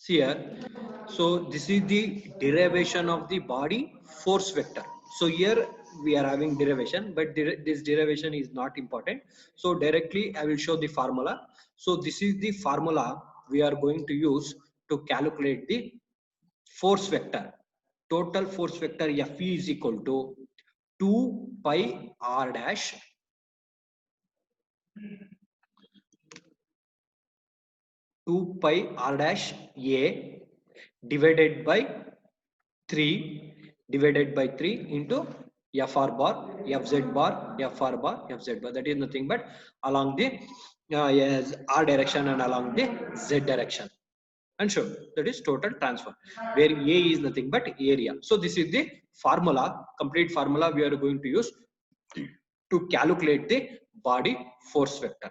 See here, so this is the derivation of the body force vector. So here we are having derivation, but this derivation is not important. So directly I will show the formula. So this is the formula we are going to use to calculate the force vector. Total force vector Fe is equal to 2 pi r dash 2 pi r dash a divided by 3 divided by 3 into fr bar, fz bar, fr bar, fz bar. That is nothing but along the yes, r direction and along the z direction. And sure, that is total transfer, where a is nothing but area. So this is the formula, complete formula we are going to use to calculate the body force vector.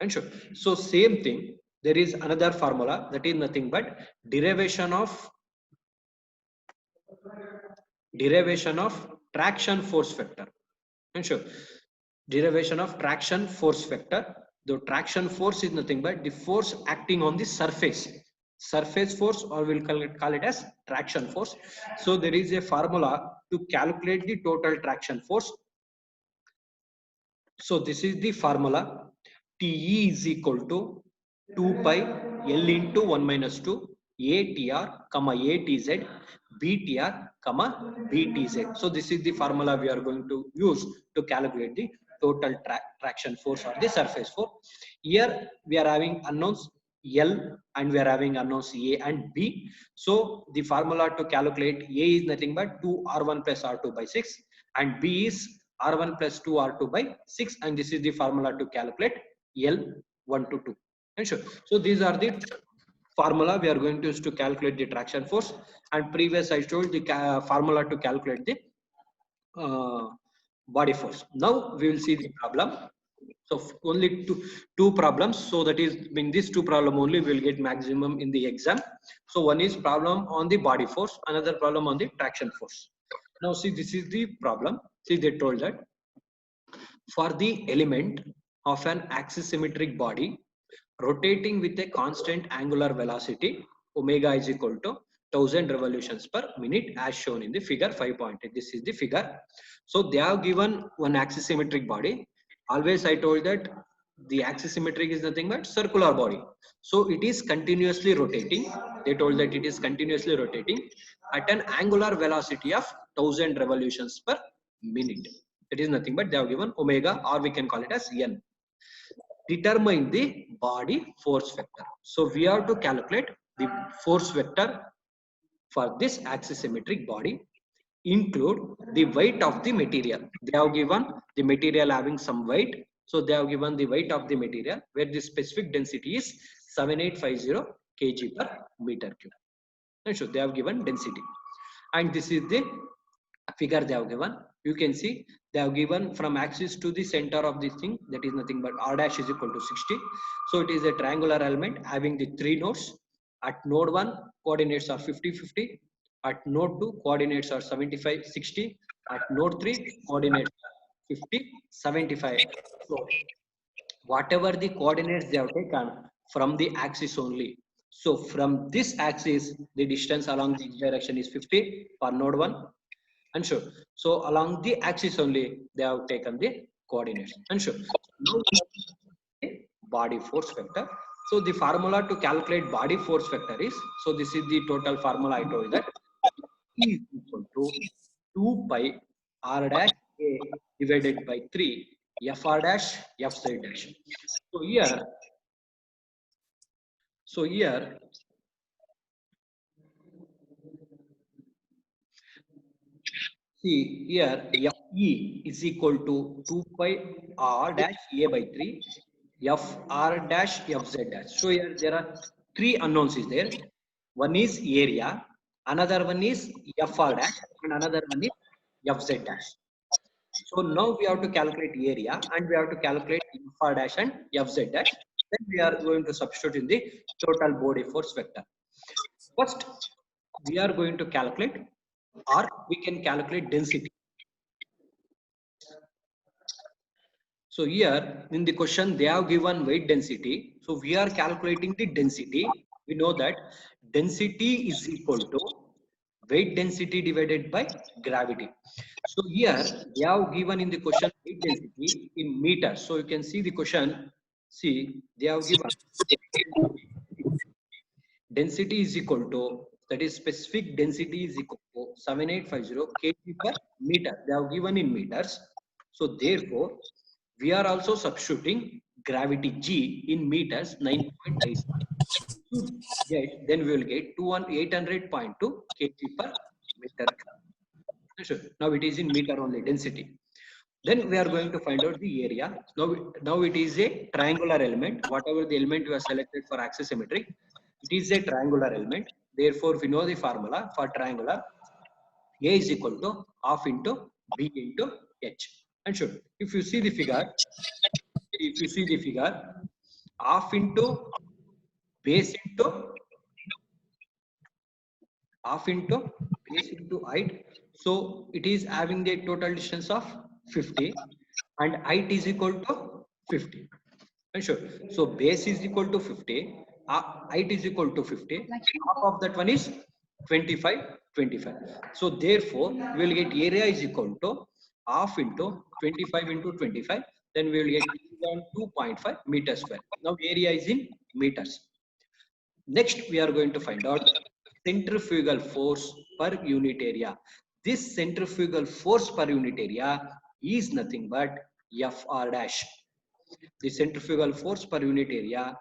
And sure, so same thing, there is another formula, that is nothing but derivation of traction force vector. And sure, derivation of traction force vector. The traction force is nothing but the force acting on the surface force, or we'll call it as traction force. So there is a formula to calculate the total traction force. So this is the formula. TE is equal to 2 pi L into 1 minus 2 ATR comma ATZ BTR comma BTZ. So this is the formula we are going to use to calculate the total traction force or the surface force. Here we are having unknowns L and we are having unknowns A and B. So the formula to calculate A is nothing but 2R1 plus R2 by 6 and B is R1 plus 2R2 by 6, and this is the formula to calculate L1 to 2. And sure. So these are the formula we are going to use to calculate the traction force, and previous I showed the formula to calculate the body force. Now we will see the problem. So only two problems. So that is, in these two problem only we will get maximum in the exam. So one is problem on the body force, another problem on the traction force. Now see, this is the problem. See, they told that for the element of an axisymmetric body rotating with a constant angular velocity, omega is equal to 1000 revolutions per minute as shown in the figure 5.8. This is the figure. So they have given one axisymmetric body. Always I told that the axisymmetric is nothing but circular body. So it is continuously rotating. They told that it is continuously rotating at an angular velocity of 1000 revolutions per minute. It is nothing but they have given omega, or we can call it as n. Determine the body force vector. So we have to calculate the force vector for this axisymmetric body. Include the weight of the material. They have given the material having some weight. So they have given the weight of the material, where the specific density is 7850 kg per meter cube. And so they have given density. And this is the figure they have given. You can see they have given from axis to the center of this thing, that is nothing but r dash is equal to 60. So it is a triangular element having the three nodes. At node 1 coordinates are 50-50, at node 2 coordinates are 75-60, at node 3 coordinates are 50-75. So whatever the coordinates they have taken from the axis only. So from this axis the distance along this direction is 50 for node 1. And sure, so along the axis only they have taken the coordinates. And sure, now body force vector. So the formula to calculate body force vector is, so this is the total formula I told that E is equal to 2 pi r dash a divided by 3 fr dash fz dash. So here, so here see here Fe is equal to 2 pi r dash a by 3 fr dash fz dash. So here there are three unknowns is there. One is area, another one is fr dash, and another one is fz dash. So now we have to calculate area and we have to calculate fr dash and fz dash. Then we are going to substitute in the total body force vector. First, we are going to calculate, or we can calculate density. So here in the question they have given weight density. So we are calculating the density. we know that density is equal to weight density divided by gravity. So here they have given in the question weight density in meters. So you can see the question. See, they have given density is equal to, that is specific density is equal to 7850 kg per meter. They have given in meters. So therefore we are also substituting gravity G in meters 9.8. To get, then we will get 800.2 kg per meter. Sure. Now it is in meter only density. Then we are going to find out the area. Now it is a triangular element. Whatever the element you have selected for axisymmetry, it is a triangular element. Therefore, we know the formula for triangular. A is equal to half into B into H. And sure, if you see the figure, half into base into base into height. So it is having the total distance of 50 and height is equal to 50. And sure. So base is equal to 50, height is equal to 50. Half of that one is 25, 25. So therefore, we will get area is equal to half into 25 into 25. Then we will get 2.5 meters square. Now area is in meters. Next, we are going to find out centrifugal force per unit area. This centrifugal force per unit area is nothing but Fr dash. The centrifugal force per unit area,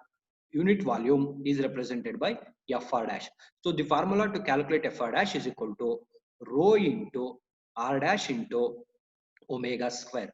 unit volume is represented by Fr dash. So the formula to calculate Fr dash is equal to rho into R dash into omega square.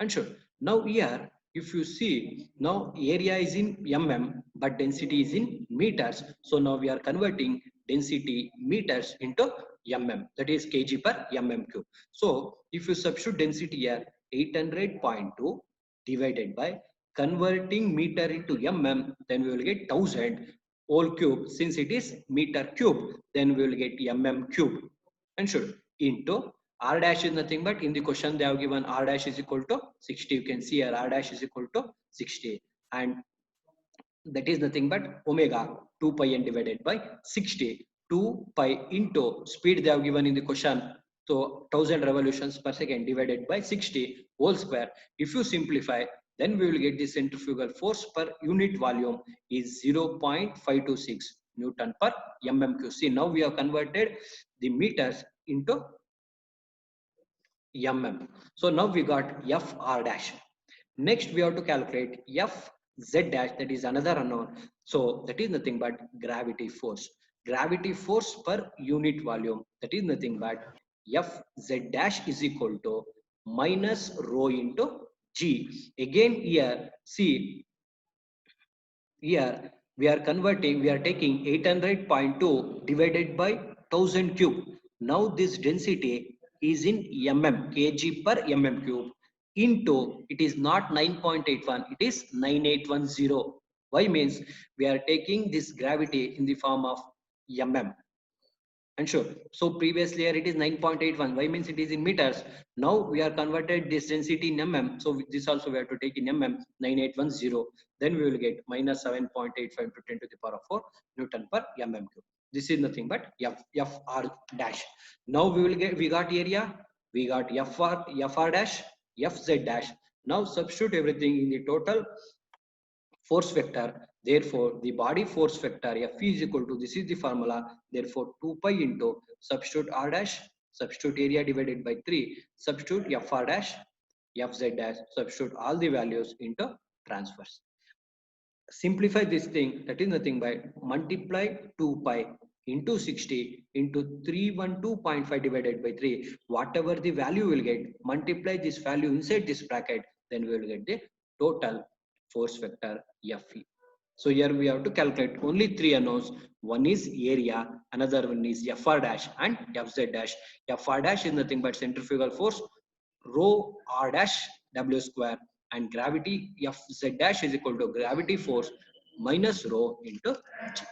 And sure, now here, if you see, now area is in mm, but density is in meters. So now we are converting density meters into mm, that is kg per mm cube. So if you substitute density here, 800.2 divided by converting meter into mm, then we will get 1000 whole cube. Since it is meter cube, then we will get mm cube. And sure, into R dash is nothing but, in the question they have given R dash is equal to 60. You can see here R dash is equal to 60, and that is nothing but omega 2 pi n divided by 60. 2 pi into speed they have given in the question. So 1000 revolutions per second divided by 60 whole square. If you simplify, then we will get the centrifugal force per unit volume is 0.526 Newton per mmq. See, now we have converted the meters into mm. So now we got Fr dash. Next we have to calculate Fz dash, that is another unknown. So that is nothing but gravity force. Gravity force per unit volume, that is nothing but Fz dash is equal to minus rho into G. Again here, see, here we are converting, we are taking 800.2 divided by 1000 cube. Now this density is in mm, kg per mm cube, into, it is not 9.81, it is 9810. Why? Means we are taking this gravity in the form of mm. And sure, so previously here it is 9.81. Why? Means it is in meters. Now we are converted this density in mm. So this also we have to take in mm, 9810. Then we will get minus 7.85 into 10 to the power of 4 Newton per mm cube. This is nothing but Fr dash. Now we got area, we got Fr dash, Fz dash. Now substitute everything in the total force vector. Therefore, the body force vector F is equal to, this is the formula. Therefore, 2 pi into substitute R dash, substitute area divided by 3, substitute Fr dash, Fz dash, substitute all the values into transfers. Simplify this thing, that is nothing but multiply 2 pi into 60 into 312.5 divided by 3. Whatever the value will get, multiply this value inside this bracket, then we will get the total force vector Fe. So here we have to calculate only three unknowns. One is area, another one is Fr dash and Fz dash. Fr dash is nothing but centrifugal force, rho R dash W square, and gravity Fz dash is equal to gravity force minus rho into G.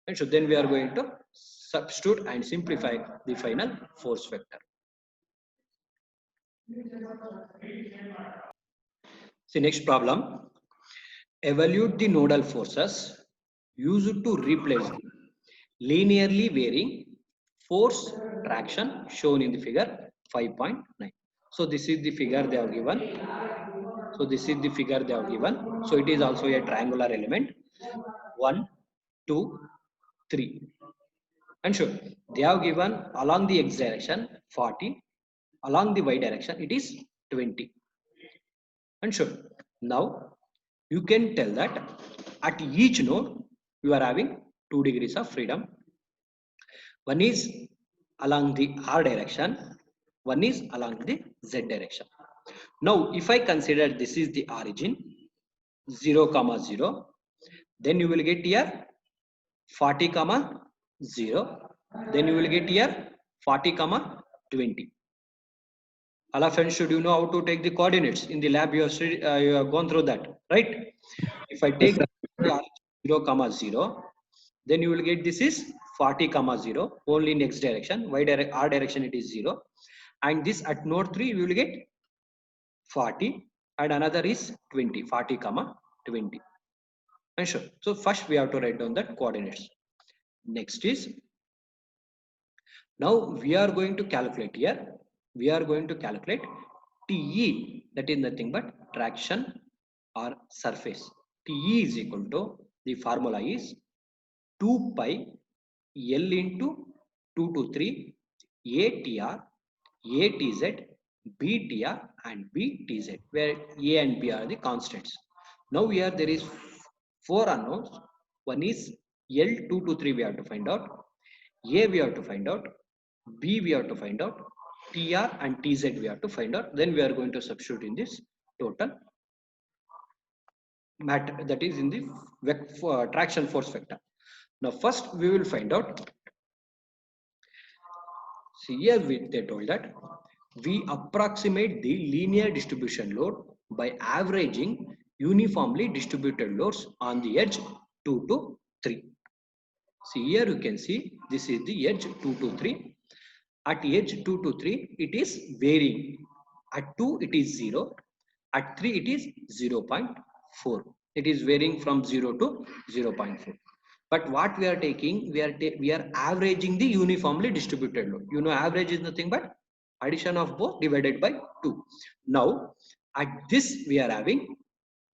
And so then we are going to substitute and simplify the final force vector. See, next problem. Evaluate the nodal forces used to replace the linearly varying force traction shown in the figure 5.9. So this is the figure they have given. So this is the figure they have given. So it is also a triangular element. 1, 2, 3. And sure, they have given along the x direction 40, along the y direction it is 20. And sure, now you can tell that at each node you are having 2 degrees of freedom. One is along the r direction, one is along the z direction. Now if I consider this is the origin 0 comma 0, then you will get here 40 comma 0, then you will get here 40 comma 20. All of friends, should you know how to take the coordinates in the lab? You have gone through that, right? If I take the 0 comma 0, then you will get this is 40 comma 0 only in x direction, r direction it is 0, and this at node 3 you will get 40 and another is 20, 40 comma 20. And sure, so first we have to write down that coordinates. Next is, now we are going to calculate here, we are going to calculate TE, that is nothing but traction or surface. TE is equal to, the formula is 2 pi L into 2 to 3 ATR, ATZ, BTR and BTZ, where A and B are the constants. Now here there is 4 unknowns. One is L2 to 3 we have to find out, A we have to find out, B we have to find out, TR and TZ we have to find out. Then we are going to substitute in this total matter, that is in the traction force vector. Now first we will find out. See here they told that we approximate the linear distribution load by averaging uniformly distributed loads on the edge 2 to 3. See here you can see this is the edge 2 to 3. At edge 2 to 3 it is varying. At 2 it is 0. At 3 it is 0.4. It is varying from 0 to 0.4. But what we are taking, we are averaging the uniformly distributed load. You know, average is nothing but addition of both divided by 2. Now at this we are having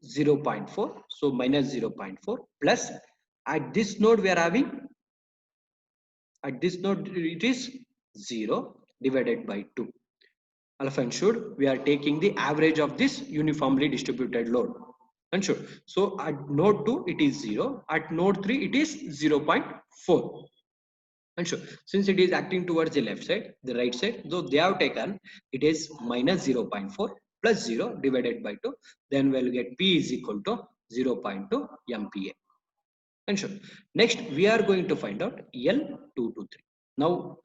0.4, so minus 0.4, plus at this node we are having, at this node it is 0 divided by 2. Alpha and should, we are taking the average of this uniformly distributed load. And sure, so at node 2 it is 0, at node 3 it is 0.4. And sure, since it is acting towards the left side, the right side, though they have taken, it is minus 0.4 plus 0 divided by 2, then we'll get P is equal to 0.2 MPa. And sure, next we are going to find out L2 to 3. Now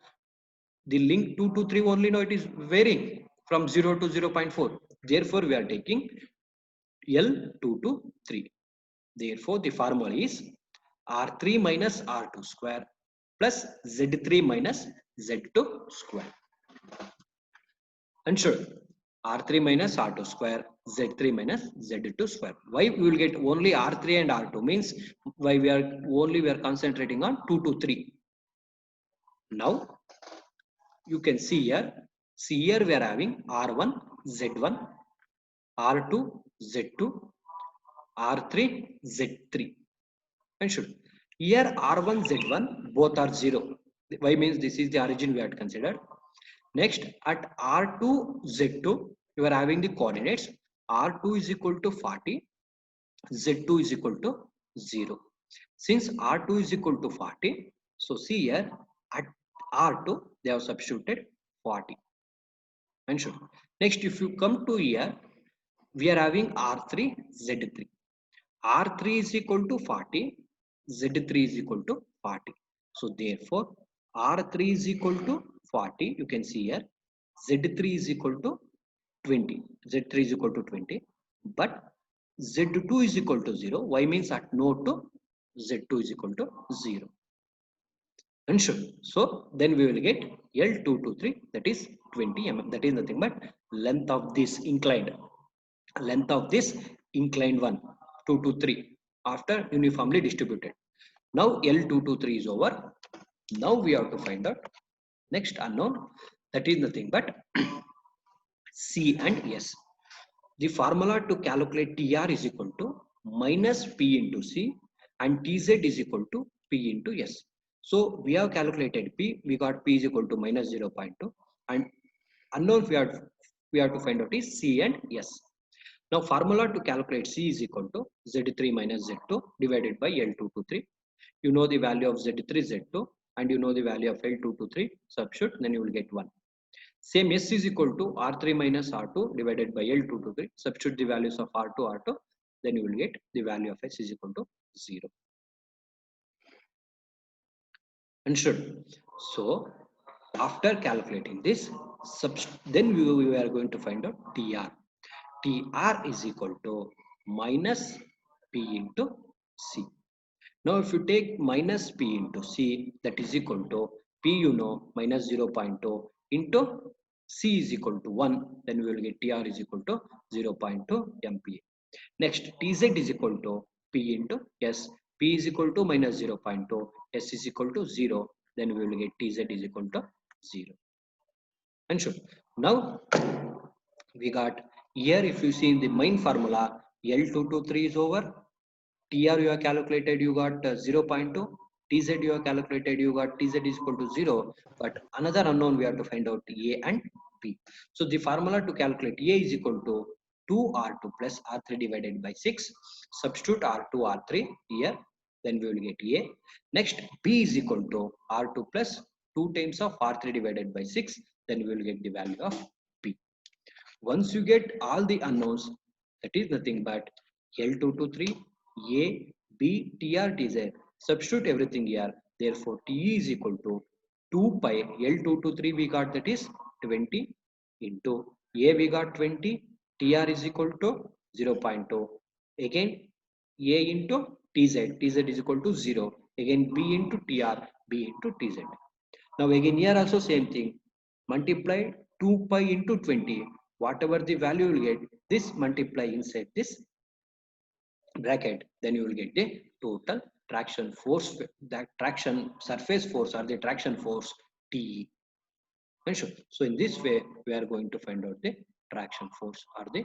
the link 2 to 3 only, now it is varying from 0 to 0.4. Therefore we are taking L2 to 3. Therefore the formula is R3 minus R2 square plus Z3 minus Z2 square. And sure, R3 minus R2 square, Z3 minus Z2 square. Why we will get only R3 and R2 means why we are concentrating on 2 to 3. Now you can see here we are having R1 Z1, R2 Z2, R3 Z3. And should here R1 Z1 both are 0. Why means this is the origin we had considered. Next at R2 Z2 you are having the coordinates R2 is equal to 40, Z2 is equal to 0. Since R2 is equal to 40, so see here at R2 they have substituted 40. And sure. Next if you come to here, we are having R3 Z3. R3 is equal to 40, Z3 is equal to 40. So therefore R3 is equal to 40, you can see here, Z3 is equal to 20, Z3 is equal to 20, but Z2 is equal to 0. Why means at node 2 Z2 is equal to 0. And sure, so then we will get L2 to 3, that is 20 mm. That is nothing but length of this inclined one 2 to 3 after uniformly distributed. Now L223 is over. Now we have to find out next unknown, that is nothing but C and S. The formula to calculate TR is equal to minus P into C and TZ is equal to P into S. So we have calculated P, we got P is equal to minus 0.2 and unknown we have to find out is C and S. Now formula to calculate C is equal to Z3 minus Z2 divided by L223. You know the value of Z3 Z2 and you know the value of L223, substitute, then you will get 1. Same S is equal to R3 minus R2 divided by L223. Substitute the values of R2, R2, then you will get the value of S is equal to 0. Understood? So after calculating this, then we are going to find out TR. TR is equal to minus P into C. Now if you take minus P into C, that is equal to P, you know, minus 0.2 into C is equal to 1, then we will get TR is equal to 0.2 MPa. Next, TZ is equal to P into S. P is equal to minus 0.2, S is equal to 0, then we will get TZ is equal to 0. And sure. Now we got here, if you see in the main formula, L223 is over. TR you have calculated, you got 0.2. TZ you have calculated, you got TZ is equal to 0. But another unknown we have to find out A and P. So the formula to calculate A is equal to 2R2 plus R3 divided by 6. Substitute R2, R3 here. Then we will get A. Next, B is equal to R2 plus 2 times of R3 divided by 6. Then we will get the value of P. Once you get all the unknowns, that is nothing but L223, A, B, TR, TZ. Substitute everything here. Therefore, T is equal to 2 pi L223 we got, that is 20, into A we got 20, TR is equal to 0.2. Again A into TZ, TZ is equal to 0. Again B into TR, B into TZ. Now again here also same thing. Multiply 2 pi into 20. Whatever the value you will get, this multiply inside this bracket, then you will get the total traction force, that traction surface force or the traction force Te. So in this way, we are going to find out the traction force or the